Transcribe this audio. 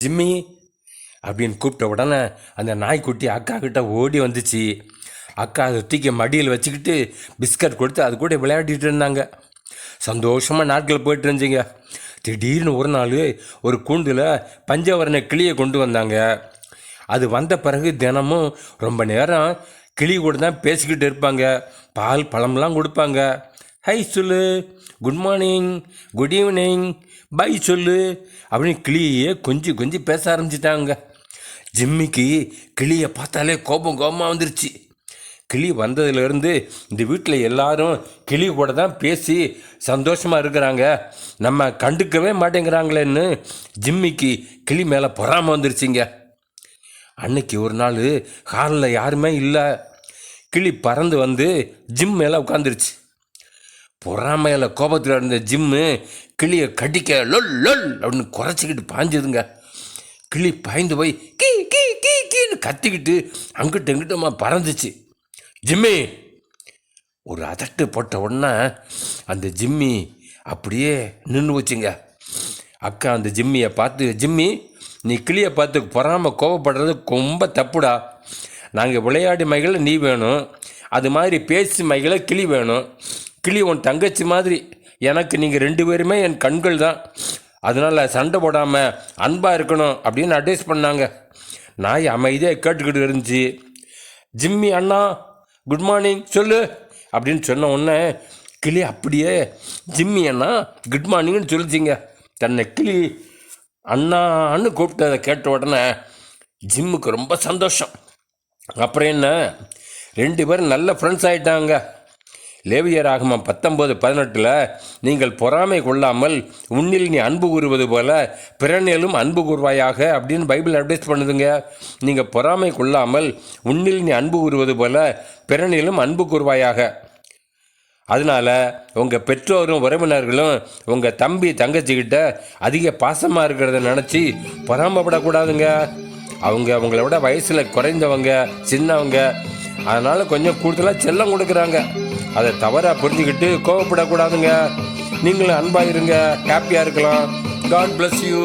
Jimmy அப்படின்னு கூப்பிட்ட உடனே அந்த நாய்க்குட்டி அக்கா கிட்ட ஓடி வந்துச்சு. அக்கா அதை தூக்கி மடியில் வச்சுக்கிட்டு பிஸ்கட் கொடுத்து அது கூட விளையாடிட்டு இருந்தாங்க. சந்தோஷமாக நாட்கள் போயிட்டு இருந்துச்சிங்க. திடீர்னு ஒரு நாள் ஒரு கூண்டில் பஞ்சவர்ண கிளியை கொண்டு வந்தாங்க. அது வந்த பிறகு தினமும் ரொம்ப நேரம் கிளி கூட தான் பேசிக்கிட்டு இருப்பாங்க. பால் பழம்லாம் கொடுப்பாங்க. ஹை சொல்லு, good morning, good evening, bye சொல்லு அப்படின்னு கிளியே கொஞ்சம் கொஞ்சம் பேச ஆரம்பிச்சிட்டாங்க. ஜிம்மிக்கு கிளியை பார்த்தாலே கோபமாக வந்துருச்சு. கிளி வந்ததுலேருந்து இந்த வீட்டில் எல்லாரும் கிளி கூட தான் பேசி சந்தோஷமாக இருக்கிறாங்க, நம்ம கண்டுக்கவே மாட்டேங்கிறாங்களேன்னு ஜிம்மிக்கு கிளி மேலே பொறாமல் வந்துருச்சுங்க. அன்னைக்கு ஒரு நாள் ஹாலில் யாருமே இல்லை. கிளி பறந்து வந்து ஜிம் மேலே உட்காந்துருச்சு. பொறாமையில் கோபத்தில் இருந்த ஜிம்மு கிளியை கடிக்க லொல் லொல் அப்படின்னு குறைச்சிக்கிட்டு பாஞ்சதுங்க. கிளி பாய்ந்து போய் கீ கீ கீ கீன்னு கத்திக்கிட்டு அங்கிட்டு இங்கிட்டுமா பறந்துச்சு. ஜிம்மி ஒரு அதட்டு போட்ட உடனே அந்த ஜிம்மி அப்படியே நின்று வச்சுங்க. அக்கா அந்த ஜிம்மியை பார்த்து, ஜிம்மி நீ கிளியை பார்த்து பொறாமல் கோவப்படுறது ரொம்ப தப்புடா. நாங்கள் விளையாடி மகளை நீ வேணும், அது மாதிரி பேசி மகளை கிளி வேணும். கிளி உன் தங்கச்சி மாதிரி, எனக்கு நீங்கள் 2 பேருமே என் கண்கள் தான். அதனால் சண்டை போடாமல் அன்பாக இருக்கணும் அப்படின்னு அட்வைஸ் பண்ணாங்க. நாய் அமைதியாக கேட்டுக்கிட்டு இருந்துச்சு. ஜிம்மி அண்ணா குட் மார்னிங் சொல்லு அப்படின்னு சொன்ன உடனே கிளி அப்படியே ஜிம்மி அண்ணா குட் மார்னிங்னு சொல்லிச்சிங்க. தன்னை கிளி அண்ணான்னு கூப்பிட்டதை கேட்ட உடனே ஜிம்முக்கு ரொம்ப சந்தோஷம். அப்புறம் என்ன, 2 பேரும் நல்ல ஃப்ரெண்ட்ஸ் ஆகிட்டாங்க. லேவியராகமம் 19:18 நீங்கள் பொறாமை கொள்ளாமல் உன்னில் நீ அன்பு கூறுவது போல பிறனிலும் அன்பு கூறுவாயாக அப்படின்னு பைபிள் அட்வைஸ் பண்ணுதுங்க. நீங்கள் பொறாமை கொள்ளாமல் உன்னில் நீ அன்பு கூறுவது போல பிறனிலும் அன்பு கூறுவாயாக. அதனால் உங்கள் பெற்றோரும் உறவினர்களும் உங்கள் தம்பி தங்கச்சிக்கிட்ட அதிக பாசமாக இருக்கிறத நினச்சி பொறாமப்படக்கூடாதுங்க. அவங்க அவங்கள விட வயசில் குறைந்தவங்க, சின்னவங்க, அதனால் கொஞ்சம் கூடுதலாக செல்லம் கொடுக்குறாங்க. அதை தவறாக புரிஞ்சுக்கிட்டு கோவப்படக்கூடாதுங்க. நீங்களும் அன்பாக இருங்க, ஹாப்பியாக இருக்கலாம். God bless you.